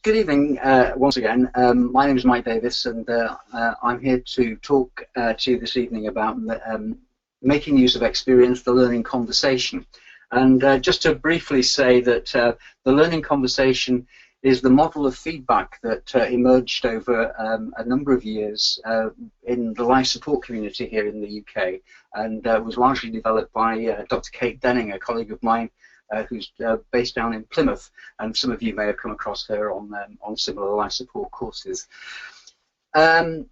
Good evening once again. My name is Mike Davis, and I'm here to talk to you this evening about making use of experience, the learning conversation. And just to briefly say that the learning conversation is the model of feedback that emerged over a number of years in the life support community here in the UK, and was largely developed by Dr. Kate Denning, a colleague of mine, who's based down in Plymouth, and some of you may have come across her on similar life support courses. I'd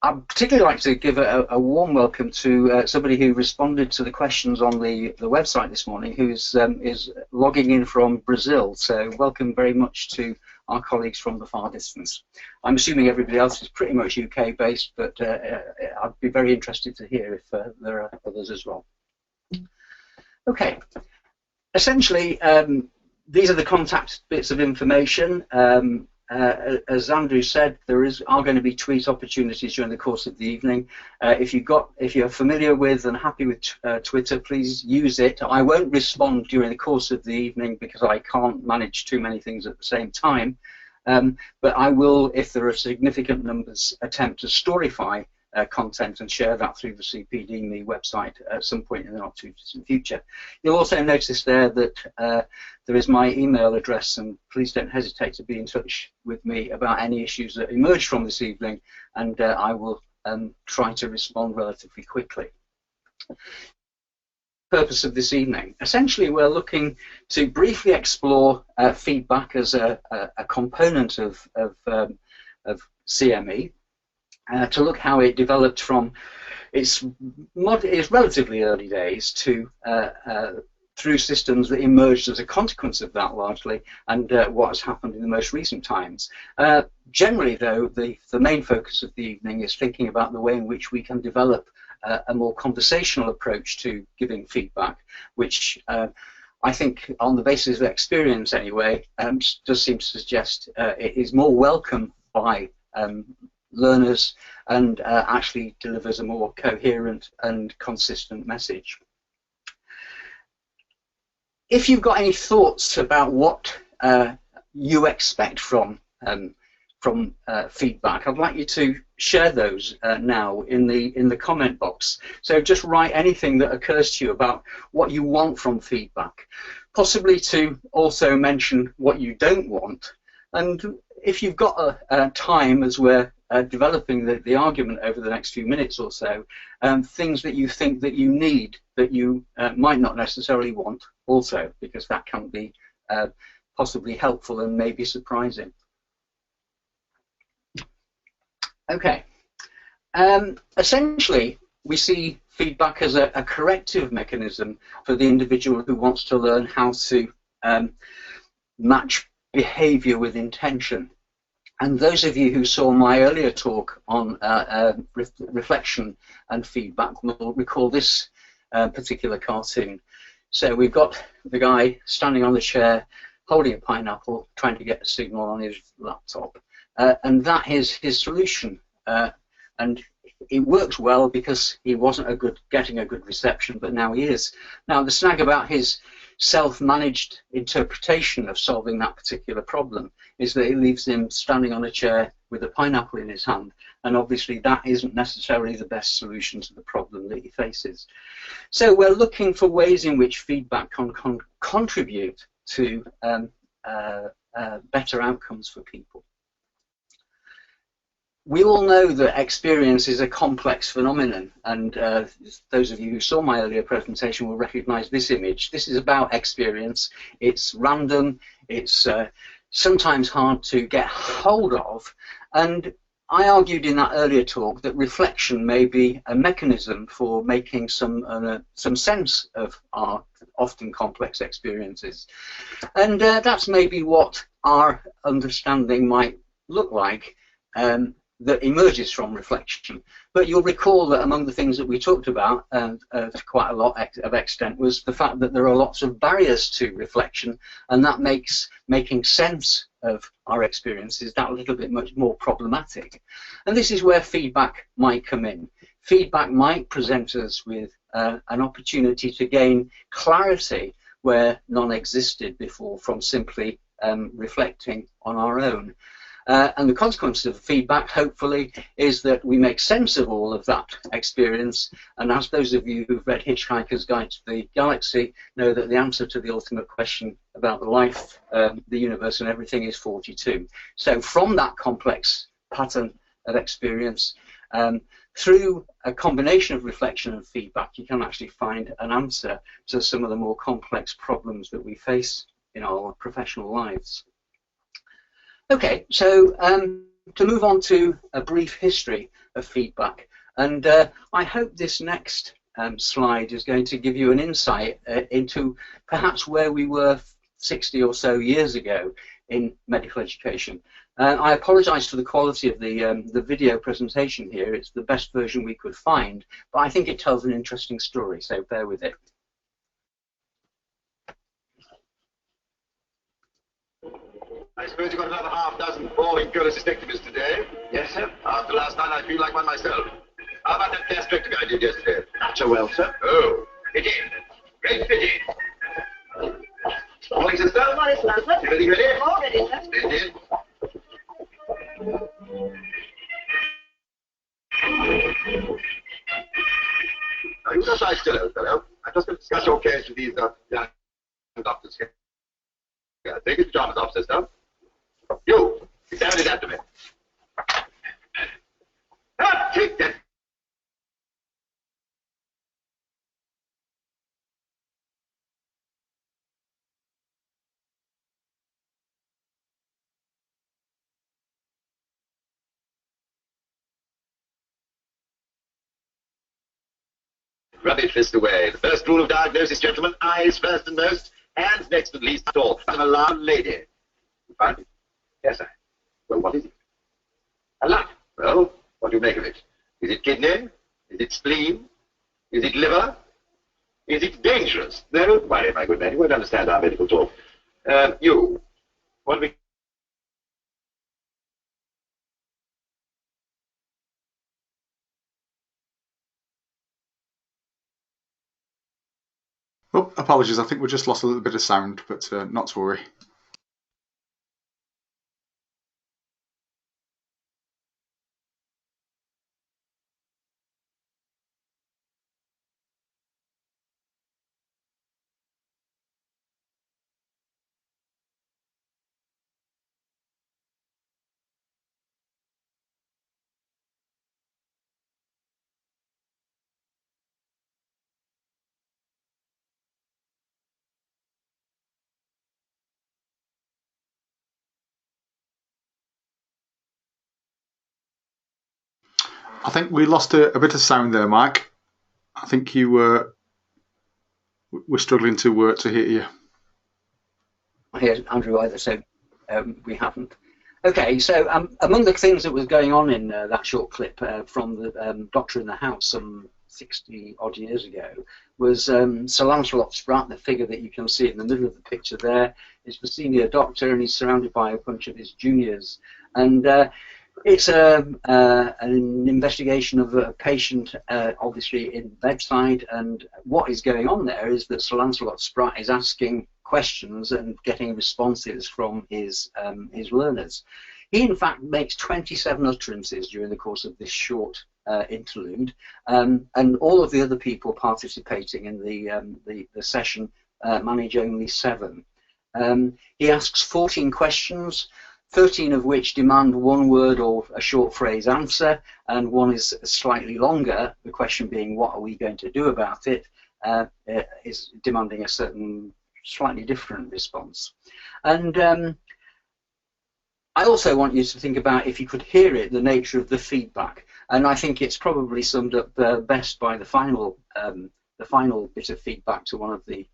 particularly like to give a warm welcome to somebody who responded to the questions on the website this morning, who is logging in from Brazil. So welcome very much to our colleagues from the far distance. I'm assuming everybody else is pretty much UK based, but I'd be very interested to hear if there are others as well. Okay. Essentially, these are the contact bits of information. As Andrew said, there are going to be tweet opportunities during the course of the evening. If you're familiar with and happy with Twitter, please use it. I won't respond during the course of the evening because I can't manage too many things at the same time. But I will, if there are significant numbers, attempt to storify content and share that through the CPD.me website at some point in the not too distant future. You'll also notice there that there is my email address, and please don't hesitate to be in touch with me about any issues that emerge from this evening, and I will try to respond relatively quickly. Purpose of this evening. Essentially, we're looking to briefly explore feedback as a component of CME. To look how it developed from its relatively early days to through systems that emerged as a consequence of that largely, and what has happened in the most recent times. Generally, though, the main focus of the evening is thinking about the way in which we can develop a more conversational approach to giving feedback, which I think, on the basis of experience anyway, does seem to suggest it is more welcome by learners and actually delivers a more coherent and consistent message. If you've got any thoughts about what you expect from feedback, I'd like you to share those now in the comment box. So just write anything that occurs to you about what you want from feedback, possibly to also mention what you don't want. And if you've got a time as we're developing the argument over the next few minutes or so, things that you think that you need that you might not necessarily want also, because that can be possibly helpful and maybe surprising. Okay. Essentially, we see feedback as a corrective mechanism for the individual who wants to learn how to match behavior with intention. And those of you who saw my earlier talk on reflection and feedback will recall this particular cartoon. So we've got the guy standing on the chair, holding a pineapple, trying to get a signal on his laptop. And that is his solution. And it works well because he wasn't getting a good reception, but now he is. Now, the snag about his self-managed interpretation of solving that particular problem is that it leaves him standing on a chair with a pineapple in his hand, and obviously that isn't necessarily the best solution to the problem that he faces. So we're looking for ways in which feedback can contribute to better outcomes for people. We all know that experience is a complex phenomenon, and those of you who saw my earlier presentation will recognize this image. This is about experience. It's random, it's sometimes hard to get hold of, and I argued in that earlier talk that reflection may be a mechanism for making some sense of our often complex experiences. And that's maybe what our understanding might look like that emerges from reflection. But you'll recall that among the things that we talked about to quite a lot of extent was the fact that there are lots of barriers to reflection, and that makes making sense of our experiences that little bit much more problematic. And this is where feedback might come in. Feedback might present us with an opportunity to gain clarity where none existed before from simply reflecting on our own. And the consequence of feedback, hopefully, is that we make sense of all of that experience. And as those of you who've read Hitchhiker's Guide to the Galaxy know, that the answer to the ultimate question about the life, the universe, and everything is 42. So from that complex pattern of experience, through a combination of reflection and feedback, you can actually find an answer to some of the more complex problems that we face in our professional lives. Okay, so to move on to a brief history of feedback, and I hope this next slide is going to give you an insight into perhaps where we were 60 or so years ago in medical education. I apologise for the quality of the video presentation here. It's the best version we could find, but I think it tells an interesting story, so bear with it. I suppose you got another half dozen boring cholecystectomies today? Yes, sir. After last night, I feel like one myself. How about that gastrectomy I did yesterday? Not so well, sir. Oh, pity. Great pity. Morning, sister. Morning, sir. Everything ready? All ready, sir. Splendid. Now, you just lie still, old fellow. I'm just going to discuss your case with these young doctors here. Yeah, take it to John's office, sister. You, examine his abdomen. Take that. Rub it fist away. The first rule of diagnosis, gentlemen, eyes first and most, hands next and least at all. I'm a loud lady. You found it? Yes, sir. Well, what is it? A lump. Well, what do you make of it? Is it kidney? Is it spleen? Is it liver? Is it dangerous? No, don't worry, my good man. You won't understand our medical talk. You, what do we... Oh, apologies. I think we just lost a little bit of sound, but not to worry. I think we lost a bit of sound there, Mike. I think you were struggling to hear you. Here's Andrew either, so we haven't. Okay, so among the things that was going on in that short clip from the Doctor in the House some 60 odd years ago was Sir Lancelot Spratt, the figure that you can see in the middle of the picture there, is the senior doctor, and he's surrounded by a bunch of his juniors. And it's an investigation of a patient, obviously in bedside, and what is going on there is that Sir Lancelot Spratt is asking questions and getting responses from his learners. He, in fact, makes 27 utterances during the course of this short interlude, and all of the other people participating in the session manage only 7. He asks 14 questions, 13 of which demand one word or a short phrase answer, and one is slightly longer, the question being what are we going to do about it, is demanding a certain slightly different response. And I also want you to think about, if you could hear it, the nature of the feedback, and I think it's probably summed up best by the final bit of feedback to one of the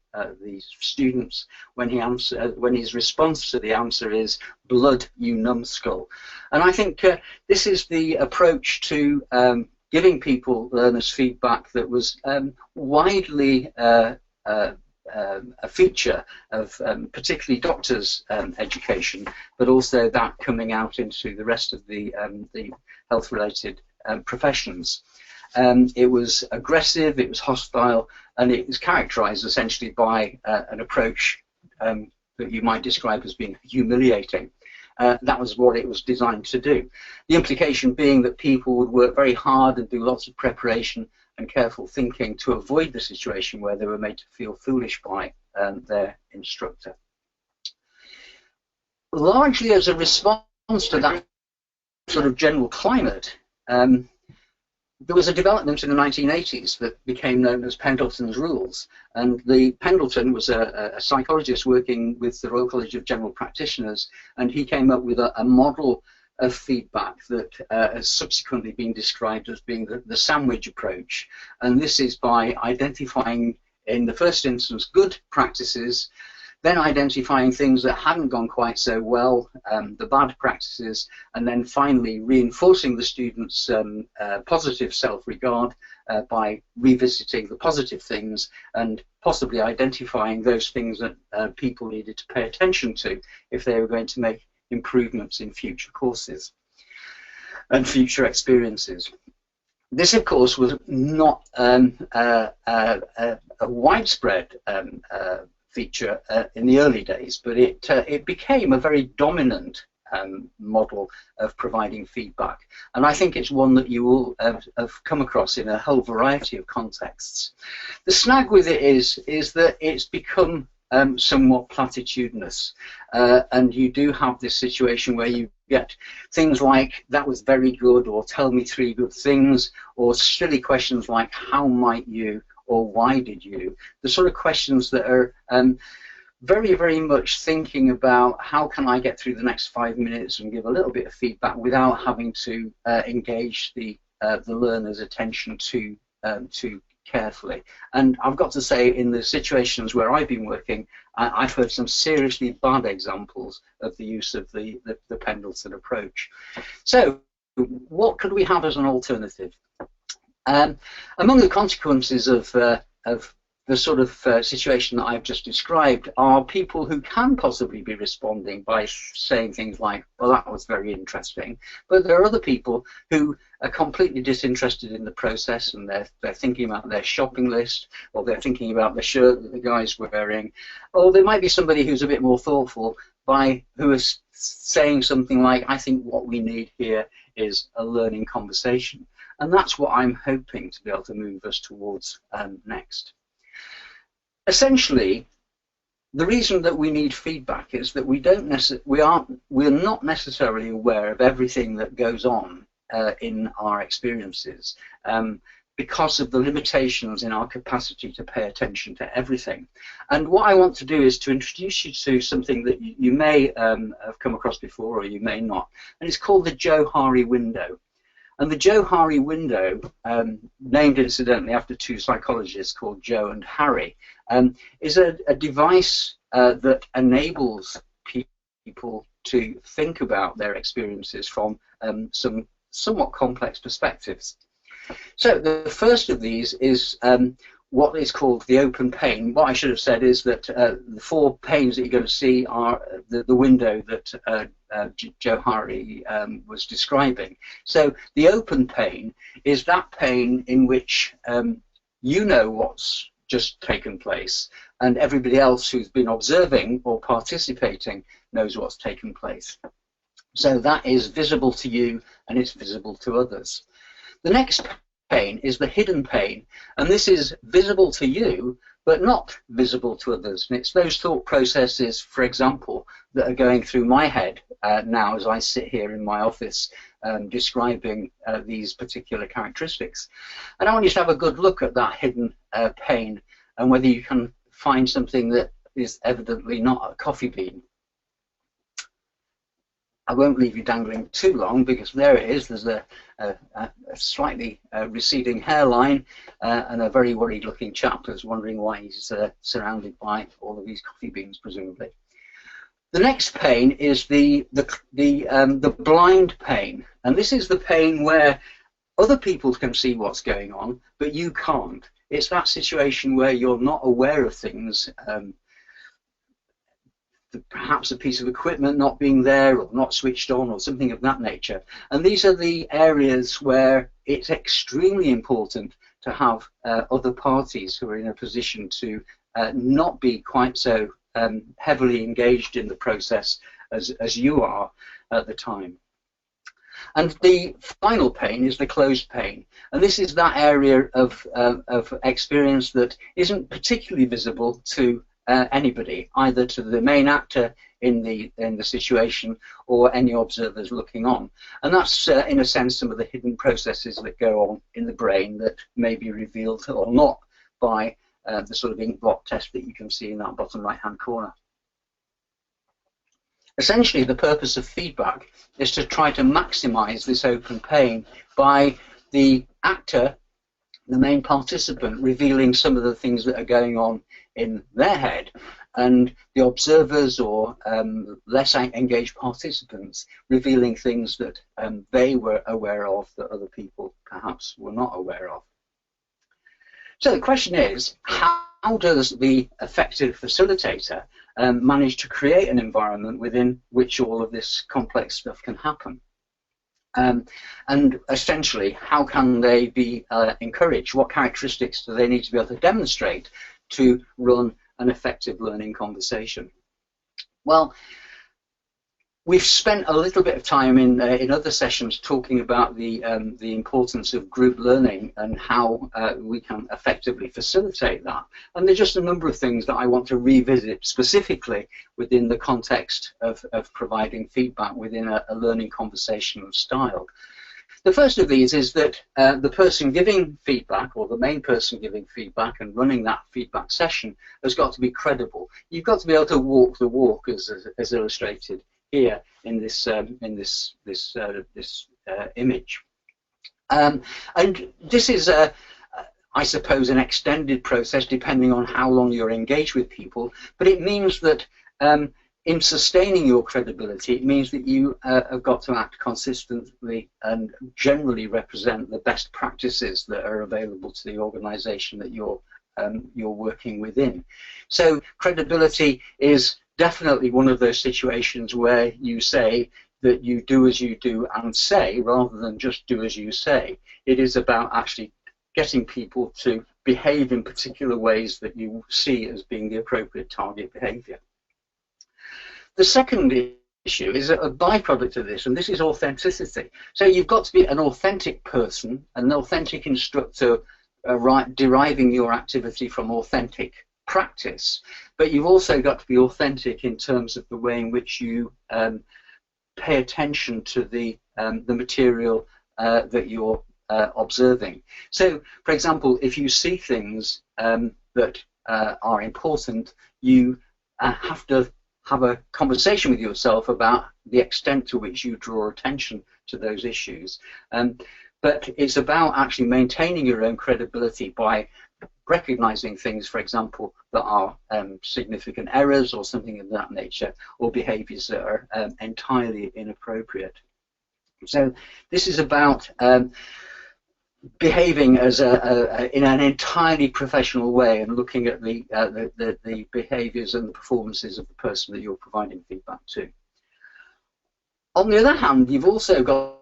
students when his response to the answer is "blood, you numbskull." And I think this is the approach to giving learners feedback that was widely a feature of particularly doctors' education, but also that coming out into the rest of the health-related professions. It was aggressive, it was hostile, and it was characterized essentially by an approach that you might describe as being humiliating. That was what it was designed to do. The implication being that people would work very hard and do lots of preparation and careful thinking to avoid the situation where they were made to feel foolish by their instructor. Largely as a response to that sort of general climate, there was a development in the 1980s that became known as Pendletons Rules. And the Pendleton was a psychologist working with the Royal College of General Practitioners, and he came up with a model of feedback that has subsequently been described as being the sandwich approach. And this is by identifying, in the first instance, good practices, then identifying things that hadn't gone quite so well, the bad practices, and then finally reinforcing the students' positive self-regard by revisiting the positive things and possibly identifying those things that people needed to pay attention to if they were going to make improvements in future courses and future experiences. This, of course, was not a widespread feature in the early days, but it became a very dominant model of providing feedback, and I think it's one that you will have come across in a whole variety of contexts. The snag with it is that it's become somewhat platitudinous, and you do have this situation where you get things like "that was very good" or "tell me 3 good things," or silly questions like "how might you?" or "why did you?" The sort of questions that are very, very much thinking about how can I get through the next 5 minutes and give a little bit of feedback without having to engage the learner's attention too carefully. And I've got to say, in the situations where I've been working, I've heard some seriously bad examples of the use of the Pendleton approach. So what could we have as an alternative? Among the consequences of the sort of situation that I've just described are people who can possibly be responding by saying things like, "well, that was very interesting," but there are other people who are completely disinterested in the process, and they're thinking about their shopping list, or they're thinking about the shirt that the guy's wearing, or there might be somebody who's a bit more thoughtful who is saying something like, "I think what we need here is a learning conversation." And that's what I'm hoping to be able to move us towards next. Essentially, the reason that we need feedback is that we're not necessarily aware of everything that goes on in our experiences because of the limitations in our capacity to pay attention to everything. And what I want to do is to introduce you to something that you may have come across before, or you may not, and it's called the Johari window. And the Johari window, named incidentally after 2 psychologists called Joe and Harry, is a device that enables people to think about their experiences from some somewhat complex perspectives. So the first of these is what is called the open pane. What I should have said is that the 4 panes that you're going to see are the window that Johari was describing. So the open pane is that pane in which you know what's just taken place, and everybody else who's been observing or participating knows what's taken place. So that is visible to you, and it's visible to others. The next pane is the hidden pane, and this is visible to you but not visible to others, and it's those thought processes, for example, that are going through my head now as I sit here in my office describing these particular characteristics. And I want you to have a good look at that hidden pane and whether you can find something that is evidently not a coffee bean. I won't leave you dangling too long, because there it is. There's a slightly receding hairline and a very worried looking chap who's wondering why he's surrounded by all of these coffee beans, presumably. The next pane is the blind pane, and this is the pane where other people can see what's going on, but you can't. It's that situation where you're not aware of things, perhaps a piece of equipment not being there or not switched on or something of that nature. And these are the areas where it's extremely important to have other parties who are in a position to not be quite so heavily engaged in the process as you are at the time. And the final pane is the closed pane, and this is that area of experience that isn't particularly visible to anybody, either to the main actor in the situation or any observers looking on. And that's, in a sense, some of the hidden processes that go on in the brain that may be revealed or not by the sort of ink blot test that you can see in that bottom right-hand corner. Essentially, the purpose of feedback is to try to maximize this open pane by the actor, the main participant, revealing some of the things that are going on in their head, and the observers or less engaged participants revealing things that they were aware of that other people perhaps were not aware of. So the question is, how does the effective facilitator manage to create an environment within which all of this complex stuff can happen? And essentially, how can they be encouraged? What characteristics do they need to be able to demonstrate to run an effective learning conversation? Well, we've spent a little bit of time in other sessions talking about the importance of group learning and how we can effectively facilitate that. And there's just a number of things that I want to revisit specifically within the context of providing feedback within a learning conversational style. The first of these is that the person giving feedback, or the main person giving feedback and running that feedback session, has got to be credible. You've got to be able to walk the walk, as illustrated here in this image. And this is, I suppose, an extended process depending on how long you're engaged with people, but it means that in sustaining your credibility, it means that you have got to act consistently and generally represent the best practices that are available to the organization that you're working within. So credibility is definitely one of those situations where you say that you do as you do and say, rather than just do as you say. It is about actually getting people to behave in particular ways that you see as being the appropriate target behavior. The second issue is a byproduct of this, and this is authenticity. So you've got to be an authentic person, an authentic instructor, deriving your activity from authentic practice, but you've also got to be authentic in terms of the way in which you pay attention to the material that you're observing. So, for example, if you see things that are important, you have to have a conversation with yourself about the extent to which you draw attention to those issues. But it's about actually maintaining your own credibility by recognizing things, for example, that are significant errors or something of that nature, or behaviors that are entirely inappropriate. So this is about behaving as in an entirely professional way and looking at the behaviors and the performances of the person that you're providing feedback to. On the other hand, you've also got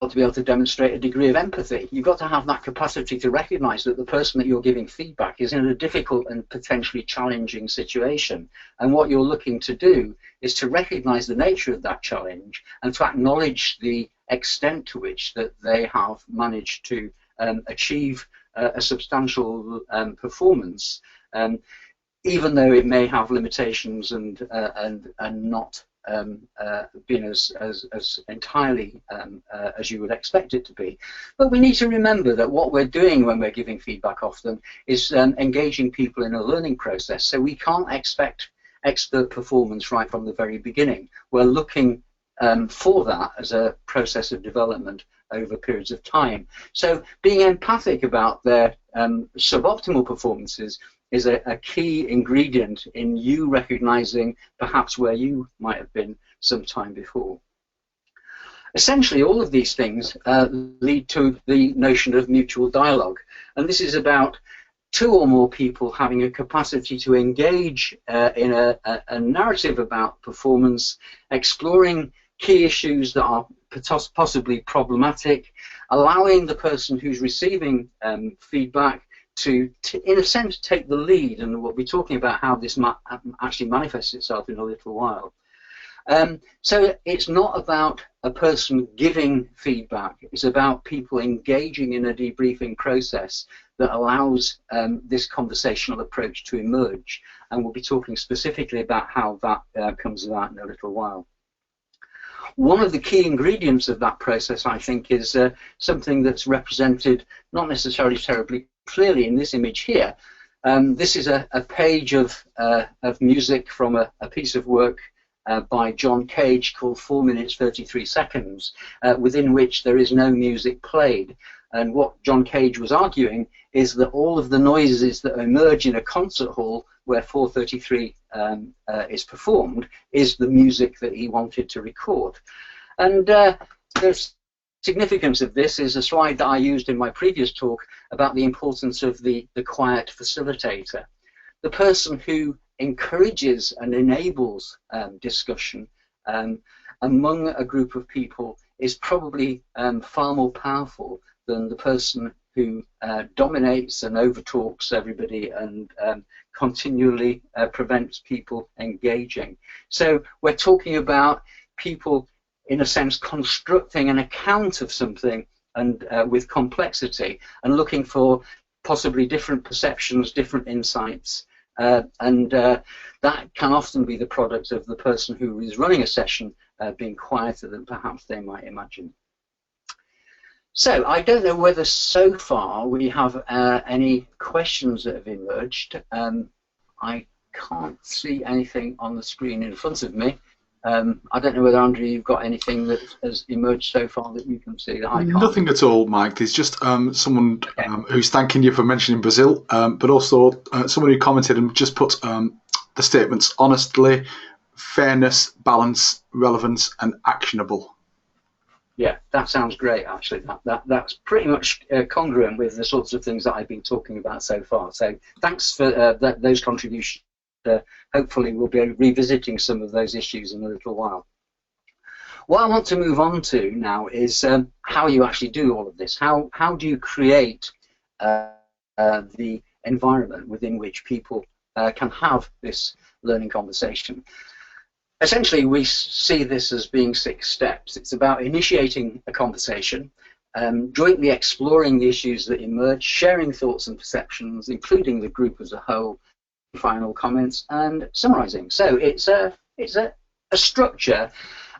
to be able to demonstrate a degree of empathy. You've got to have that capacity to recognize that the person that you're giving feedback is in a difficult and potentially challenging situation, and what you're looking to do is to recognize the nature of that challenge and to acknowledge the extent to which that they have managed to achieve a substantial performance, even though it may have limitations and not been as entirely as you would expect it to be. But we need to remember that what we're doing when we're giving feedback often is engaging people in a learning process. So we can't expect expert performance right from the very beginning. We're looking for that as a process of development over periods of time. So being empathic about their suboptimal performances is a key ingredient in you recognizing perhaps where you might have been some time before. Essentially, all of these things lead to the notion of mutual dialogue, and this is about two or more people having a capacity to engage in a narrative about performance, exploring key issues that are possibly problematic, allowing the person who's receiving feedback in a sense, take the lead, and we'll be talking about how this actually manifests itself in a little while. So it's not about a person giving feedback, it's about people engaging in a debriefing process that allows this conversational approach to emerge, and we'll be talking specifically about how that comes about in a little while. One of the key ingredients of that process, I think, is something that's represented not necessarily terribly clearly in this image here. This is a page of music from a piece of work by John Cage called 4 minutes 33 seconds, within which there is no music played. And what John Cage was arguing is that all of the noises that emerge in a concert hall where 433 is performed is the music that he wanted to record. And the significance of this is a slide that I used in my previous talk about the importance of the quiet facilitator. The person who encourages and enables discussion among a group of people is probably far more powerful than the person who dominates and overtalks everybody and continually prevents people engaging. So we're talking about people, in a sense, constructing an account of something and with complexity and looking for possibly different perceptions, different insights. And that can often be the product of the person who is running a session being quieter than perhaps they might imagine. So I don't know whether so far we have any questions that have emerged. I can't see anything on the screen in front of me. I don't know whether, Andrew, you've got anything that has emerged so far that you can see that I can't. Nothing at all, Mike. There's just someone who's thanking you for mentioning Brazil, but also someone who commented and just put the statements honestly, fairness, balance, relevance, and actionable. Yeah, that sounds great, actually. That's pretty much congruent with the sorts of things that I've been talking about so far. So thanks for those contributions. Hopefully we'll be revisiting some of those issues in a little while. What I want to move on to now is how you actually do all of this. How do you create the environment within which people can have this learning conversation? Essentially, we see this as being 6 steps. It's about initiating a conversation, jointly exploring the issues that emerge, sharing thoughts and perceptions, including the group as a whole, final comments, and summarizing. So it's a structure,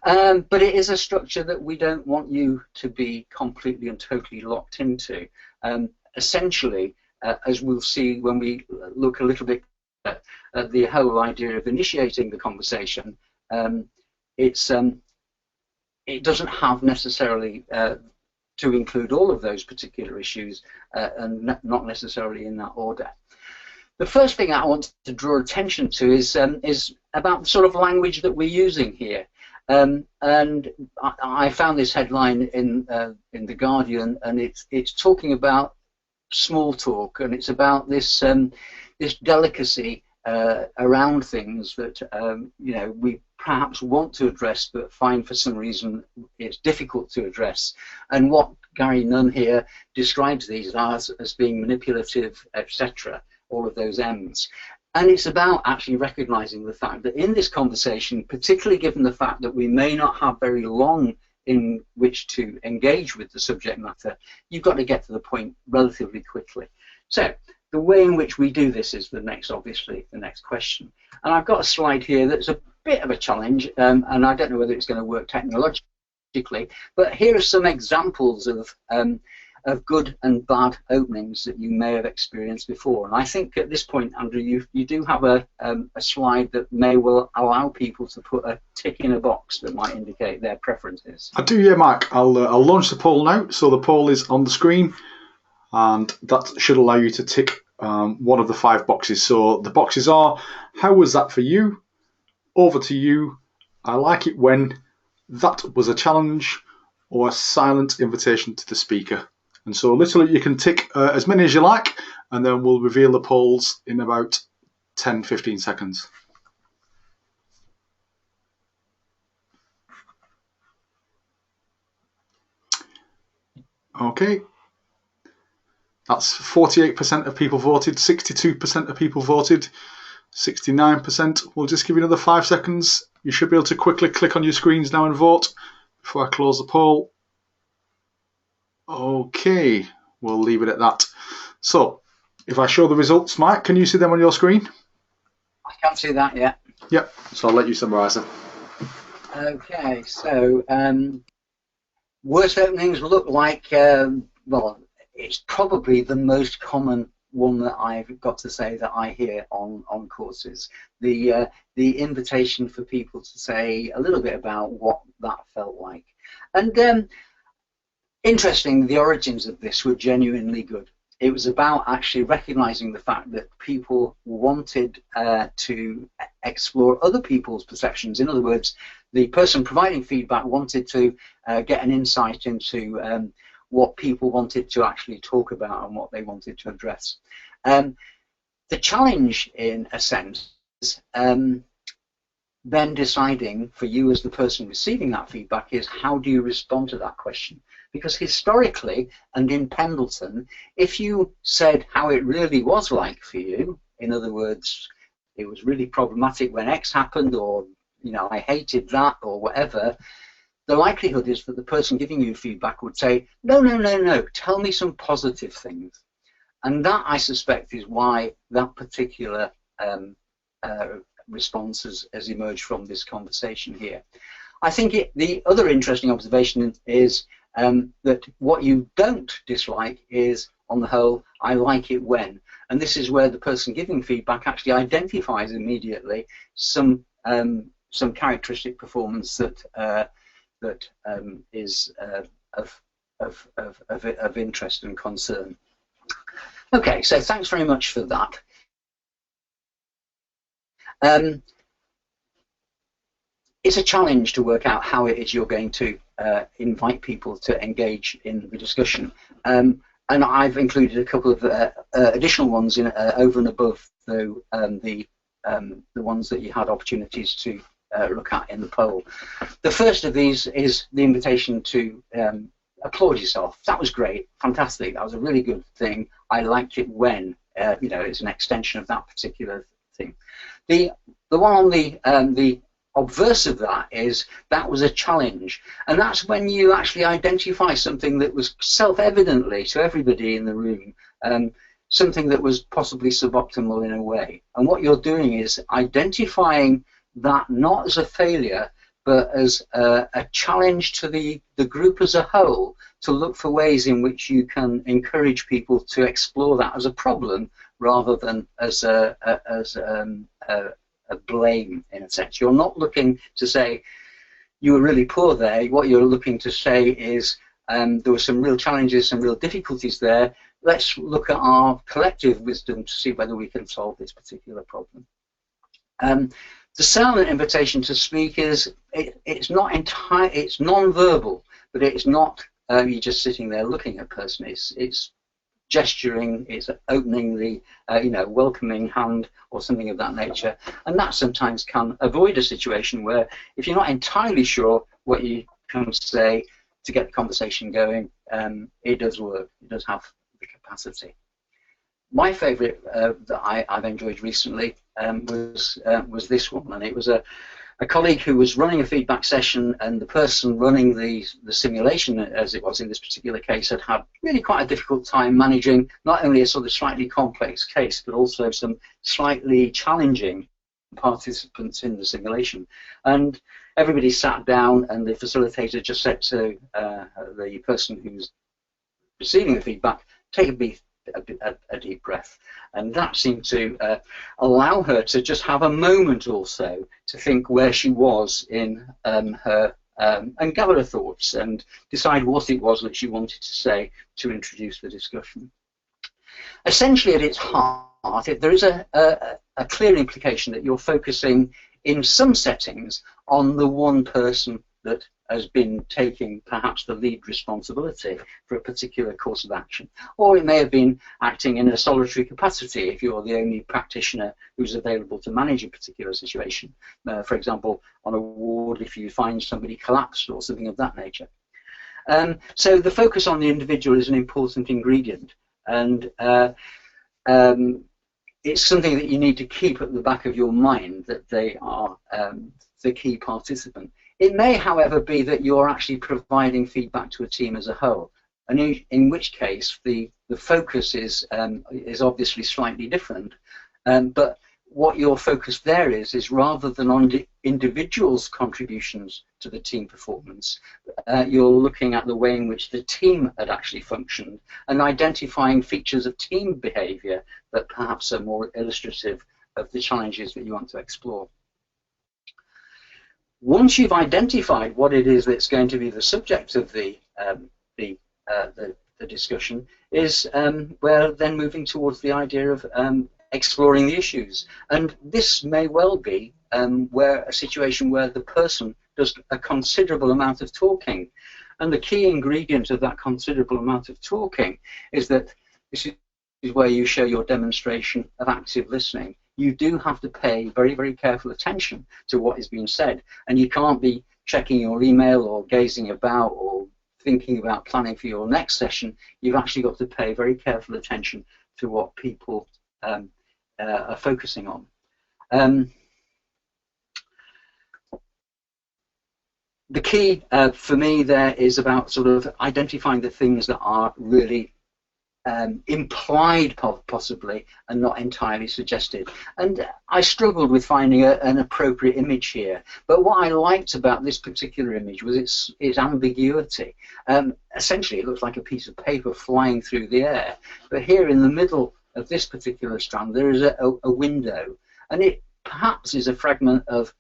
but it is a structure that we don't want you to be completely and totally locked into. Essentially, as we'll see when we look a little bit at the whole idea of initiating the conversation, it doesn't have necessarily to include all of those particular issues, and not necessarily in that order. The first thing I want to draw attention to is about the sort of language that we're using here. And I found this headline in The Guardian, and it's talking about small talk, and it's about this this delicacy around things that you know, we perhaps want to address but find for some reason it's difficult to address. And what Gary Nunn here describes these as being manipulative, etc., all of those M's. And it's about actually recognizing the fact that in this conversation, particularly given the fact that we may not have very long in which to engage with the subject matter, you've got to get to the point relatively quickly. So the way in which we do this is obviously the next question. And I've got a slide here that's a bit of a challenge, and I don't know whether it's going to work technologically, but here are some examples of good and bad openings that you may have experienced before. And I think at this point, Andrew, you do have a slide that will allow people to put a tick in a box that might indicate their preferences. I do, yeah, Mark. I'll launch the poll now. So the poll is on the screen, and that should allow you to tick one of the 5 boxes. So the boxes are: how was that for you? Over to you. I like it when. That was a challenge. Or a silent invitation to the speaker. And so literally you can tick as many as you like, and then we'll reveal the polls in about 10-15 seconds. Okay. That's 48% of people voted, 62% of people voted, 69%. We'll just give you another 5 seconds. You should be able to quickly click on your screens now and vote before I close the poll. Okay, we'll leave it at that. So, if I show the results, Mike, can you see them on your screen? I can't see that yet. Yep, so I'll let you summarise them. Okay, so worst openings look like, well, it's probably the most common one that I've got to say that I hear on courses. The invitation for people to say a little bit about what that felt like. And interesting, the origins of this were genuinely good. It was about actually recognizing the fact that people wanted to explore other people's perceptions. In other words, the person providing feedback wanted to get an insight into what people wanted to actually talk about and what they wanted to address. The challenge, in a sense, is then deciding for you as the person receiving that feedback is how do you respond to that question? Because historically, and in Pendleton, if you said how it really was like for you, in other words, it was really problematic when X happened, or you know, I hated that, or whatever, the likelihood is that the person giving you feedback would say, no, no, no, no, tell me some positive things. And that, I suspect, is why that particular response has emerged from this conversation here. I think the other interesting observation is that what you don't dislike is, on the whole, I like it when. And this is where the person giving feedback actually identifies immediately some characteristic performance that is of interest and concern. Okay, so thanks very much for that. It's a challenge to work out how it is you're going to invite people to engage in the discussion. And I've included a couple of additional ones in, over and above the ones that you had opportunities to look at in the poll. The first of these is the invitation to applaud yourself. That was great, fantastic. That was a really good thing. I liked it when, you know, it's an extension of that particular thing. The one on the obverse of that is that was a challenge, and that's when you actually identify something that was self-evidently to everybody in the room, something that was possibly suboptimal in a way. And what you're doing is identifying that not as a failure, but as a challenge to the group as a whole to look for ways in which you can encourage people to explore that as a problem rather than as a blame, in a sense. You're not looking to say you were really poor there. What you're looking to say is there were some real challenges, some real difficulties there. Let's look at our collective wisdom to see whether we can solve this particular problem. The silent invitation to speak is it's not entire, it's non-verbal, but it's not you just sitting there looking at a person. It's gesturing, it's opening the you know, welcoming hand or something of that nature, and that sometimes can avoid a situation where if you're not entirely sure what you can say to get the conversation going, it does work. It does have the capacity. My favourite that I've enjoyed recently was this one, and it was a colleague who was running a feedback session, and the person running the simulation, as it was in this particular case, had really quite a difficult time managing not only a sort of slightly complex case, but also some slightly challenging participants in the simulation. And everybody sat down, and the facilitator just said to the person who's receiving the feedback, take a deep breath, and that seemed to allow her to just have a moment or so to think where she was in her and gather her thoughts and decide what it was that she wanted to say to introduce the discussion. Essentially, at its heart, there is a clear implication that you're focusing in some settings on the one person that has been taking perhaps the lead responsibility for a particular course of action. Or it may have been acting in a solitary capacity if you're the only practitioner who's available to manage a particular situation. For example, on a ward, if you find somebody collapsed or something of that nature. So the focus on the individual is an important ingredient. and it's something that you need to keep at the back of your mind, that they are the key participant. It may, however, be that you're actually providing feedback to a team as a whole, and in which case the focus is obviously slightly different. But what your focus there is rather than on individuals' contributions to the team performance, you're looking at the way in which the team had actually functioned and identifying features of team behaviour that perhaps are more illustrative of the challenges that you want to explore. Once you've identified what it is that's going to be the subject of the discussion, is we're then moving towards the idea of exploring the issues, and this may well be a situation where the person does a considerable amount of talking, and the key ingredient of that considerable amount of talking is that this is where you show your demonstration of active listening. You do have to pay very, very careful attention to what is being said, and you can't be checking your email or gazing about or thinking about planning for your next session. You've actually got to pay very careful attention to what people are focusing on. The key for me there is about sort of identifying the things that are really implied possibly and not entirely suggested, and I struggled with finding an appropriate image here, but what I liked about this particular image was its ambiguity. Essentially it looks like a piece of paper flying through the air, but here in the middle of this particular strand there is a window, and it perhaps is a fragment of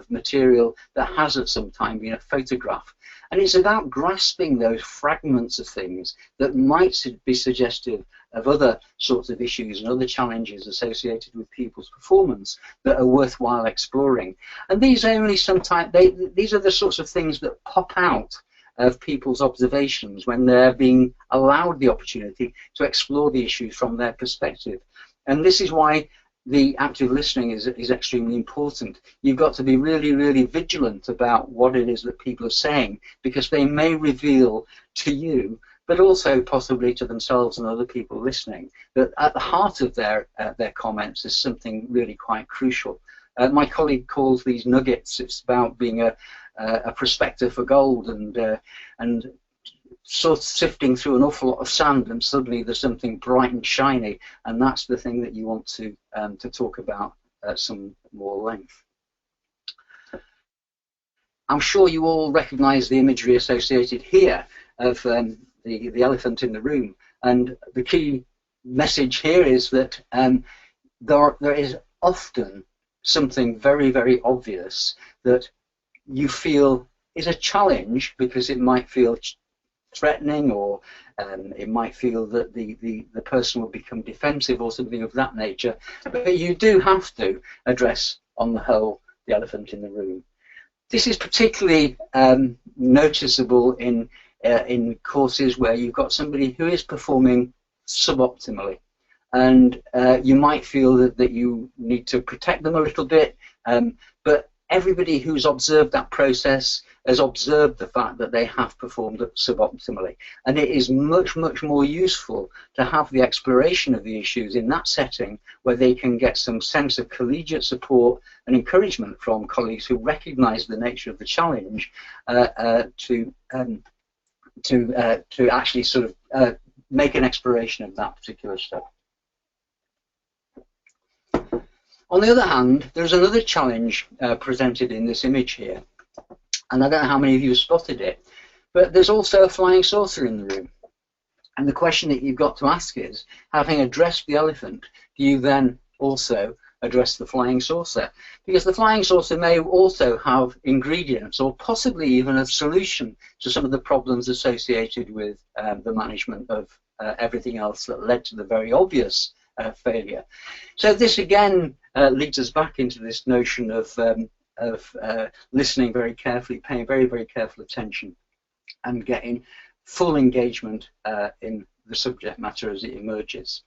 material that has at some time been a photograph. And it's about grasping those fragments of things that might be suggestive of other sorts of issues and other challenges associated with people's performance that are worthwhile exploring. And these only sometimes, these are the sorts of things that pop out of people's observations when they're being allowed the opportunity to explore the issues from their perspective. And this is why the active listening is extremely important. You've got to be really, really vigilant about what it is that people are saying, because they may reveal to you, but also possibly to themselves and other people listening, that at the heart of their comments is something really quite crucial. My colleague calls these nuggets. It's about being a prospector for gold, and sort of sifting through an awful lot of sand, and suddenly there's something bright and shiny, and that's the thing that you want to talk about at some more length. I'm sure you all recognise the imagery associated here of the elephant in the room, and the key message here is that there is often something very, very obvious that you feel is a challenge, because it might feel threatening, or it might feel that the person will become defensive or something of that nature, but you do have to address on the whole the elephant in the room. This is particularly noticeable in courses where you've got somebody who is performing suboptimally, and you might feel that you need to protect them a little bit, but everybody who's observed that process has observed the fact that they have performed suboptimally, and it is much, much more useful to have the exploration of the issues in that setting, where they can get some sense of collegiate support and encouragement from colleagues who recognise the nature of the challenge, to actually sort of make an exploration of that particular stuff. On the other hand, there's another challenge presented in this image here, and I don't know how many of you have spotted it, but there's also a flying saucer in the room. And the question that you've got to ask is, having addressed the elephant, do you then also address the flying saucer? Because the flying saucer may also have ingredients, or possibly even a solution to some of the problems associated with the management of everything else that led to the very obvious failure. So this again leads us back into this notion of listening very carefully, paying very, very careful attention, and getting full engagement in the subject matter as it emerges.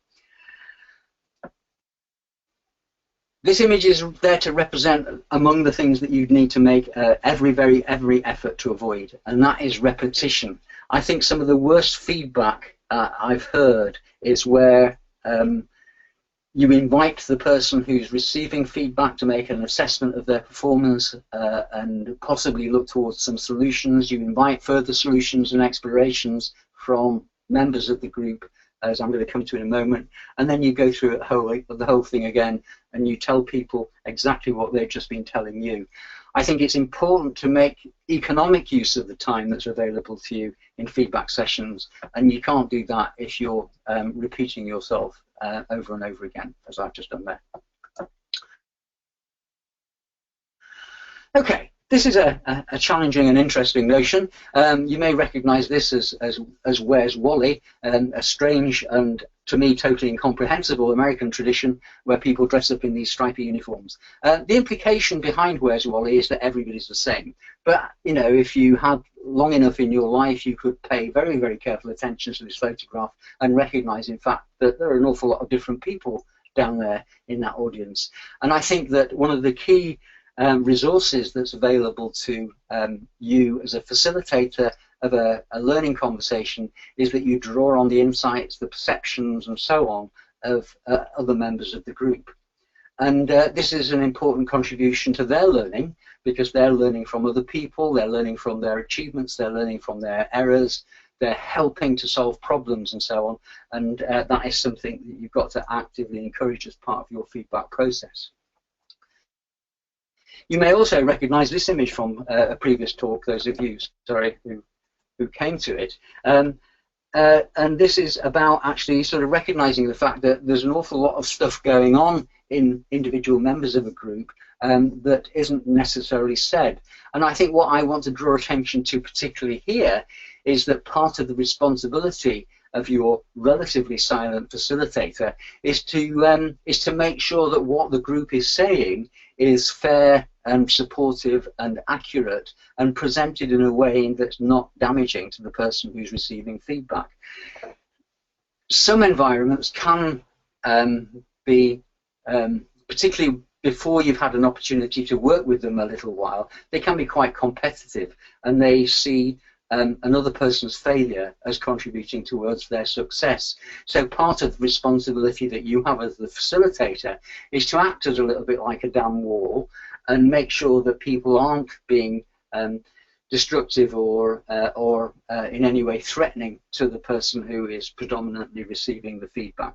This image is there to represent among the things that you'd need to make every effort to avoid, and that is repetition. I think some of the worst feedback I've heard is where you invite the person who's receiving feedback to make an assessment of their performance and possibly look towards some solutions. You invite further solutions and explorations from members of the group, as I'm going to come to in a moment, and then you go through the whole thing again and you tell people exactly what they've just been telling you. I think it's important to make economic use of the time that's available to you in feedback sessions, and you can't do that if you're repeating yourself over and over again, as I've just done there. Okay, this is a challenging and interesting notion. You may recognise this as Where's Wally, a strange and, to me, totally incomprehensible American tradition where people dress up in these stripy uniforms. The implication behind Where's Wally is that everybody's the same. But, you know, if you had long enough in your life, you could pay very, very careful attention to this photograph and recognise, in fact, that there are an awful lot of different people down there in that audience. And I think that one of the key resources that's available to you as a facilitator of a learning conversation is that you draw on the insights, the perceptions and so on of other members of the group. And this is an important contribution to their learning, because they're learning from other people, they're learning from their achievements, they're learning from their errors, they're helping to solve problems and so on. And that is something that you've got to actively encourage as part of your feedback process. You may also recognise this image from a previous talk, those of you, sorry, who came to it. And this is about actually sort of recognising the fact that there's an awful lot of stuff going on in individual members of a group that isn't necessarily said. And I think what I want to draw attention to particularly here is that part of the responsibility of your relatively silent facilitator is to make sure that what the group is saying is fair and supportive and accurate and presented in a way that's not damaging to the person who's receiving feedback. Some environments can be, particularly before you've had an opportunity to work with them a little while, they can be quite competitive, and they see another person's failure as contributing towards their success. So part of the responsibility that you have as the facilitator is to act as a little bit like a dam wall and make sure that people aren't being destructive or in any way threatening to the person who is predominantly receiving the feedback.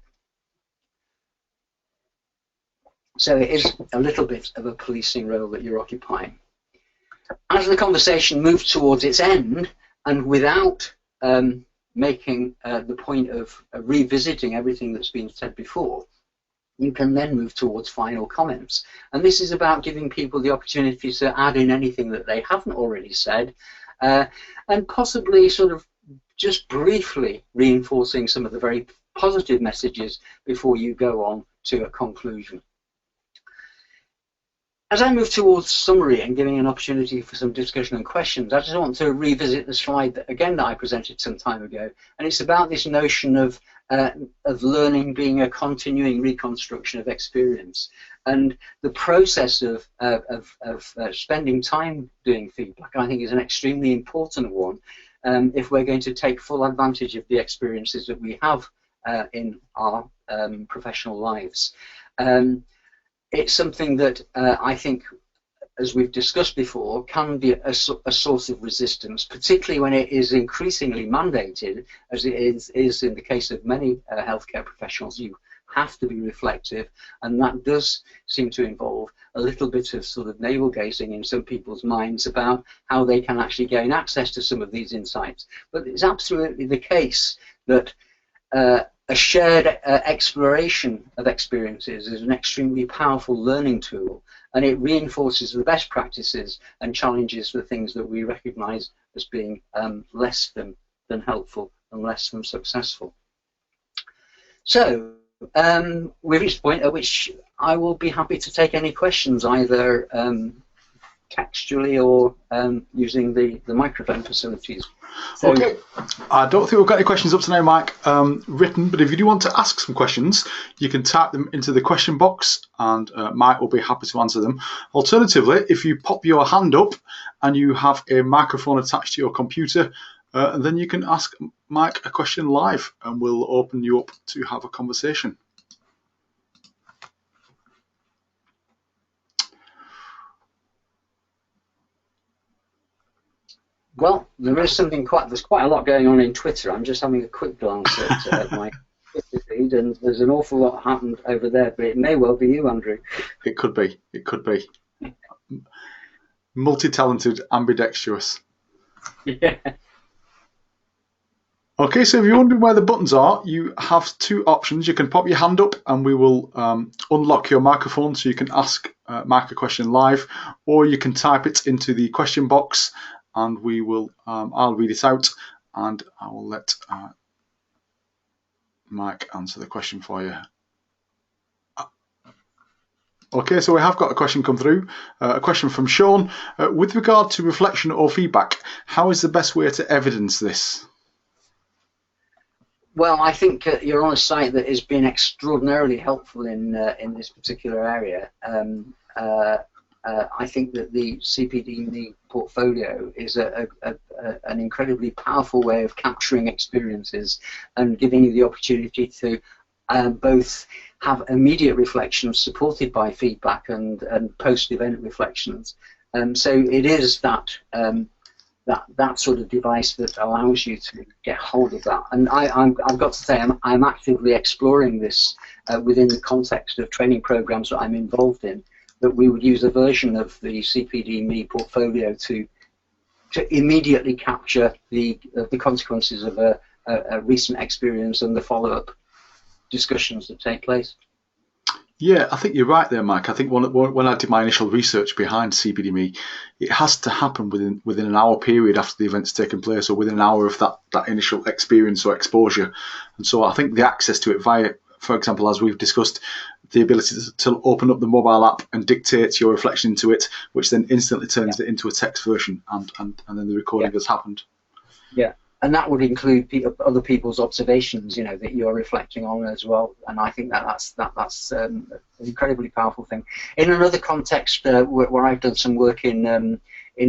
So it is a little bit of a policing role that you're occupying. As the conversation moves towards its end, and without making the point of revisiting everything that's been said before, you can then move towards final comments. And this is about giving people the opportunity to add in anything that they haven't already said, and possibly sort of just briefly reinforcing some of the very positive messages before you go on to a conclusion. As I move towards summary and giving an opportunity for some discussion and questions, I just want to revisit the slide that I presented some time ago, and it's about this notion of learning being a continuing reconstruction of experience, and the process of spending time doing feedback, I think, is an extremely important one if we're going to take full advantage of the experiences that we have in our professional lives. It's something that I think, as we've discussed before, can be a source of resistance, particularly when it is increasingly mandated, as it is in the case of many healthcare professionals. You have to be reflective, and that does seem to involve a little bit of sort of navel-gazing in some people's minds about how they can actually gain access to some of these insights. But it's absolutely the case that a shared exploration of experiences is an extremely powerful learning tool, and it reinforces the best practices and challenges the things that we recognize as being less than helpful and less than successful. So we've reached the point at which I will be happy to take any questions, either textually or using the microphone facilities. So, okay, I don't think we've got any questions up to now, Mike, written, but if you do want to ask some questions, you can type them into the question box and Mike will be happy to answer them. Alternatively, if you pop your hand up and you have a microphone attached to your computer, then you can ask Mike a question live, and we'll open you up to have a conversation. Well, there's quite a lot going on in Twitter. I'm just having a quick glance at my Twitter feed, and there's an awful lot happened over there, but it may well be you, Andrew. It could be. It could be. Multi-talented, ambidextrous. Yeah. Okay, so if you're wondering where the buttons are, you have two options. You can pop your hand up and we will unlock your microphone so you can ask Mike a question live, or you can type it into the question box and we will. I'll read it out and I will let Mike answer the question for you. Okay, so we have got a question come through, a question from Sean. With regard to reflection or feedback, how is the best way to evidence this? Well, I think you're on a site that has been extraordinarily helpful in this particular area. I think that the CPD portfolio is an incredibly powerful way of capturing experiences and giving you the opportunity to both have immediate reflections supported by feedback and post-event reflections. So it is that sort of device that allows you to get hold of that. And I've got to say, I'm actively exploring this within the context of training programs that I'm involved in, that we would use a version of the CPD portfolio to immediately capture the consequences of a recent experience and the follow-up discussions that take place. Yeah, I think you're right there, Mike. I think when I did my initial research behind CPD, it has to happen within an hour period after the event's taken place, or within an hour of that initial experience or exposure. And so I think the access to it via, for example, as we've discussed, the ability to open up the mobile app and dictate your reflection into it, which then instantly turns it into a text version, and then the recording has happened. Yeah. And that would include other people's observations, that you're reflecting on as well. And I think that's an incredibly powerful thing. In another context, where I've done some work in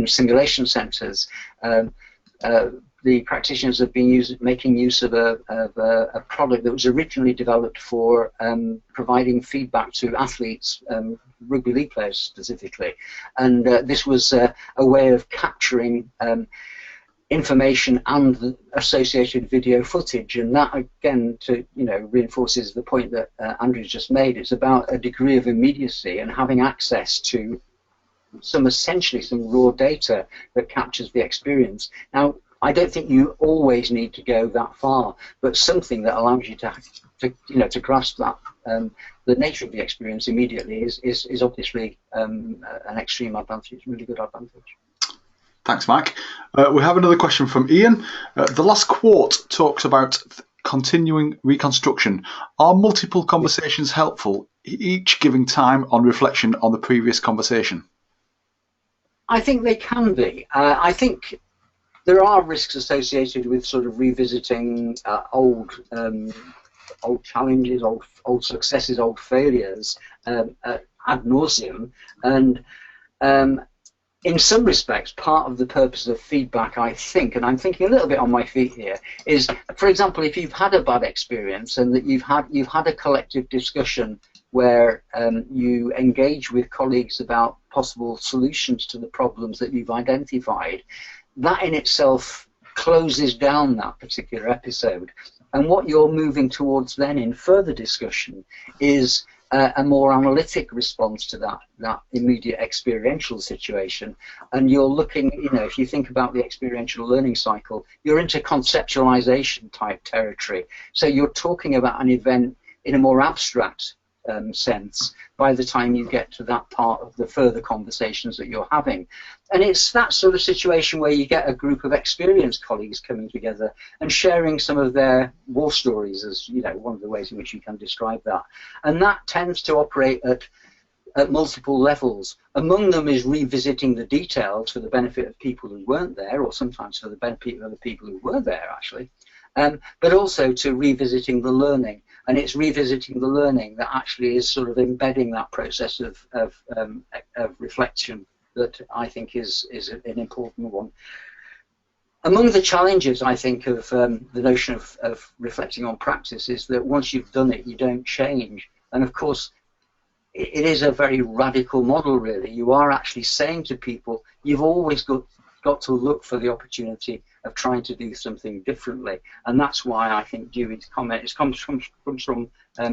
simulation centres, the practitioners have been making use of a product that was originally developed for providing feedback to athletes, rugby league players specifically. And this was a way of capturing information and the associated video footage, and that again reinforces the point that Andrew's just made. It's about a degree of immediacy and having access to essentially some raw data that captures the experience. Now, I don't think you always need to go that far, but something that allows you to grasp that the nature of the experience immediately is obviously an extreme advantage, really good advantage. Thanks, Mike. We have another question from Ian. The last quote talks about continuing reconstruction. Are multiple conversations helpful, each giving time on reflection on the previous conversation? I think they can be. I think there are risks associated with sort of revisiting old challenges, old successes, old failures ad nauseum, and in some respects, part of the purpose of feedback, I think, and I'm thinking a little bit on my feet here, is, for example, if you've had a bad experience and that you've had a collective discussion where you engage with colleagues about possible solutions to the problems that you've identified, that in itself closes down that particular episode. And what you're moving towards then in further discussion is a more analytic response to that immediate experiential situation. And you're looking, if you think about the experiential learning cycle, you're into conceptualization type territory. So you're talking about an event in a more abstract sense by the time you get to that part of the further conversations that you're having. And it's that sort of situation where you get a group of experienced colleagues coming together and sharing some of their war stories, as one of the ways in which you can describe that. And that tends to operate at multiple levels. Among them is revisiting the details for the benefit of people who weren't there, or sometimes for the benefit of other people who were there, actually. But also to revisiting the learning. And it's revisiting the learning that actually is sort of embedding that process of reflection that I think is an important one. Among the challenges, I think, of the notion of reflecting on practice is that once you've done it, you don't change. And of course, it is a very radical model, really. You are actually saying to people, you've always got to look for the opportunity of trying to do something differently. And that's why I think Dewey's comment, it comes from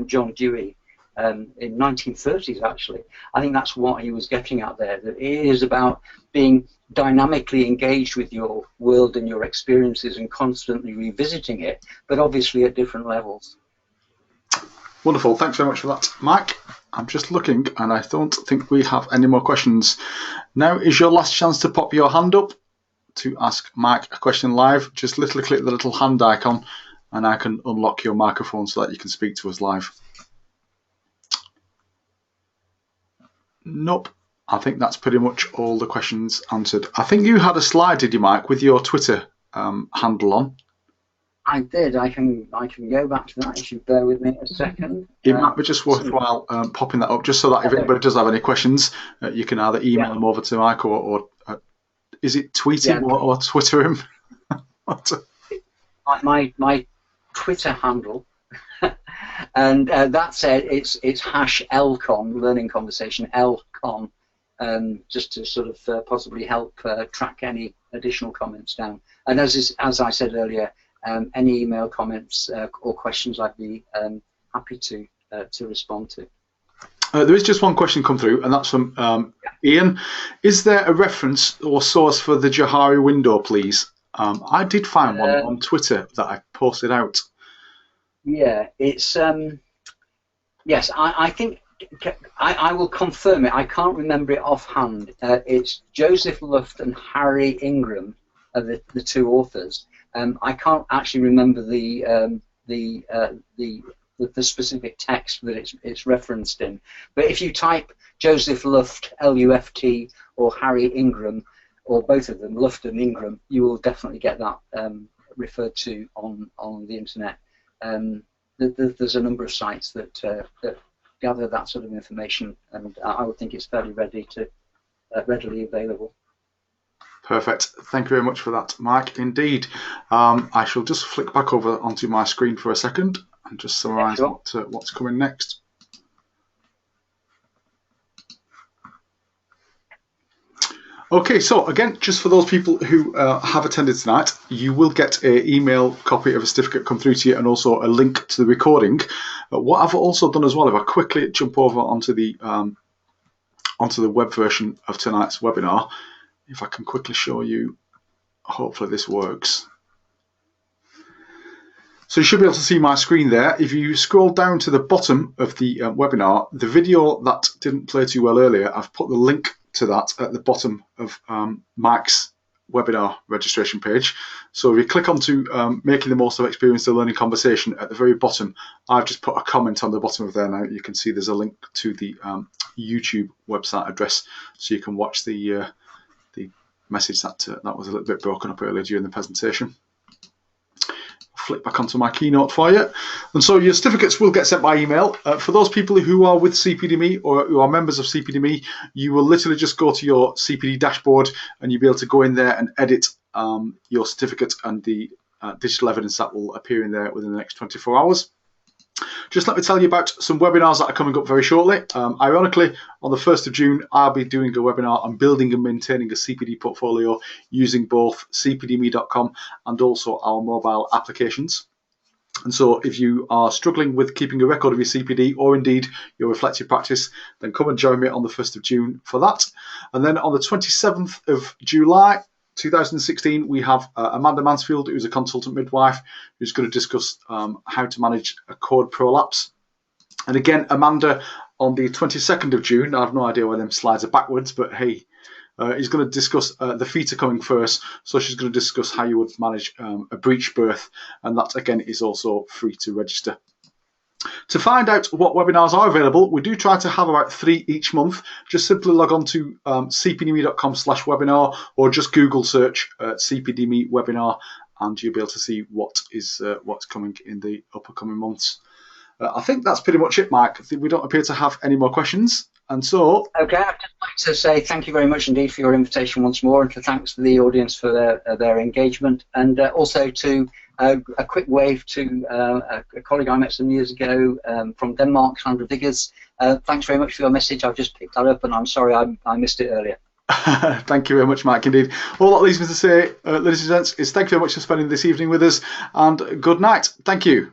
John Dewey in 1930s, actually. I think that's what he was getting at there, that it is about being dynamically engaged with your world and your experiences and constantly revisiting it, but obviously at different levels. Wonderful. Thanks very much for that, Mike. I'm just looking, and I don't think we have any more questions. Now is your last chance to pop your hand up to ask Mike a question live. Just literally click the little hand icon, and I can unlock your microphone so that you can speak to us live. Nope. I think that's pretty much all the questions answered. I think you had a slide, did you, Mike, with your Twitter handle on? I did. I can go back to that if you bear with me a second. It might be just worthwhile popping that up, just so that if anybody does have any questions, you can either email them over to Mike or is it tweet him or Twitter him? my Twitter handle, and that said, it's #LCon, learning conversation, LCon, just to sort of possibly help track any additional comments down. And as I said earlier, any email comments or questions, I'd be happy to respond to. There is just one question come through, and that's from Ian. Is there a reference or source for the Johari window, please? I did find one on Twitter that I posted out. Yeah, it's yes. I think I will confirm it. I can't remember it offhand. It's Joseph Luft and Harry Ingram are the two authors. I can't actually remember the specific text that it's referenced in. But if you type Joseph Luft, L-U-F-T, or Harry Ingram, or both of them, Luft and Ingram, you will definitely get that referred to on the internet. There's a number of sites that gather that sort of information, and I would think it's fairly readily available. Perfect. Thank you very much for that, Mike. Indeed. I shall just flick back over onto my screen for a second and just summarise what's coming next. Okay, so again, just for those people who have attended tonight, you will get an email copy of a certificate come through to you, and also a link to the recording. What I've also done as well, if I quickly jump over onto the web version of tonight's webinar, if I can quickly show you, hopefully this works. So you should be able to see my screen there. If you scroll down to the bottom of the webinar, the video that didn't play too well earlier, I've put the link to that at the bottom of Mike's webinar registration page. So if you click onto making the most of experiential learning conversation at the very bottom, I've just put a comment on the bottom of there now. You can see there's a link to the YouTube website address, so you can watch the message that was a little bit broken up earlier during the presentation. Flick back onto my keynote for you. And so your certificates will get sent by email. For those people who are with CPDME or who are members of CPDME, you will literally just go to your CPD dashboard and you'll be able to go in there and edit your certificate and the digital evidence that will appear in there within the next 24 hours. Just let me tell you about some webinars that are coming up very shortly. Ironically, on the 1st of June, I'll be doing a webinar on building and maintaining a CPD portfolio using both cpdme.com and also our mobile applications. And so if you are struggling with keeping a record of your CPD or indeed your reflective practice, then come and join me on the 1st of June for that. And then on the 27th of July, 2016, we have Amanda Mansfield, who's a consultant midwife, who's going to discuss how to manage a cord prolapse. And again, Amanda, on the 22nd of June, I have no idea why them slides are backwards, but hey, is going to discuss the feet are coming first. So she's going to discuss how you would manage a breech birth, and that again is also free to register. To find out what webinars are available, we do try to have about 3 each month. Just simply log on to cpdme.com/webinar, or just Google search CPDME webinar, and you'll be able to see what's coming in the upcoming months. I think that's pretty much it, Mike. I think we don't appear to have any more questions. And so, okay, I'd just like to say thank you very much indeed for your invitation once more, and to thanks to the audience for their engagement, and also to a quick wave to a colleague I met some years ago from Denmark, Sandra Viggers. Thanks very much for your message. I've just picked that up, and I'm sorry I missed it earlier. thank you very much, Mark, indeed. All that leaves me to say, ladies and gents, is thank you very much for spending this evening with us, and good night. Thank you.